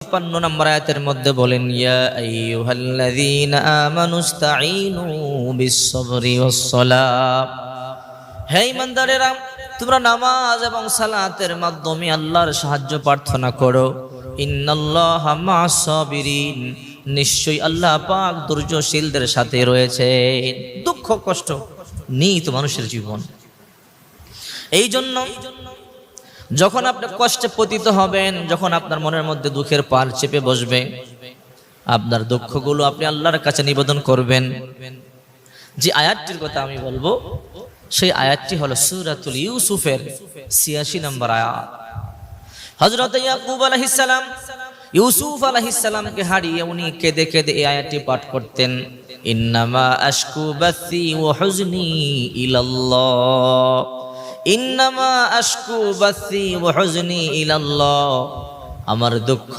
56 নম্বর আয়াতের মধ্যে বলেন, ইয়া আইয়ুহাল্লাযীনা আমানুস্তাঈনু বিস-সাবরি ওয়াস-সালাহ। হে ঈমানদারেরা, তোমরা নামাজ এবং সালাতের মাধ্যমে আল্লাহর সাহায্য প্রার্থনা করো। ইন্নাল্লাহা মা'আস-সাবিরিন, নিশ্চয়ই আল্লাহ পাক ধৈর্যশীলদের সাথে রয়েছে। দুঃখ কষ্ট নিহিত মানুষের জীবন। এই জন্য যখন আপনি কষ্টে পতিত হবেন, যখন আপনার মনের মধ্যে দুঃখের পাহাড় চেপে বসবে, আপনার দুঃখগুলো আপনি আল্লাহর কাছে নিবেদন করবেন। যে আয়াতটির কথা আমি বলবো, সেই আয়াতটি হলো সূরাতুল ইউসুফের ৮৬ নম্বর আয়াত। হযরত ইয়াকুব আলাইহিস সালাম ইউসুফ আলাইহিস সালামকে হারিয়ে উনি কেঁদে কেঁদে এই আয়াতটি পাঠ করতেন, ইন্নামা আশকু বাসি ওয়া হুজনি ইলাল্লাহ, ইন্নামা আশকু বাসি ওয়া হুজনি ইলাল্লাহ। আমার দুঃখ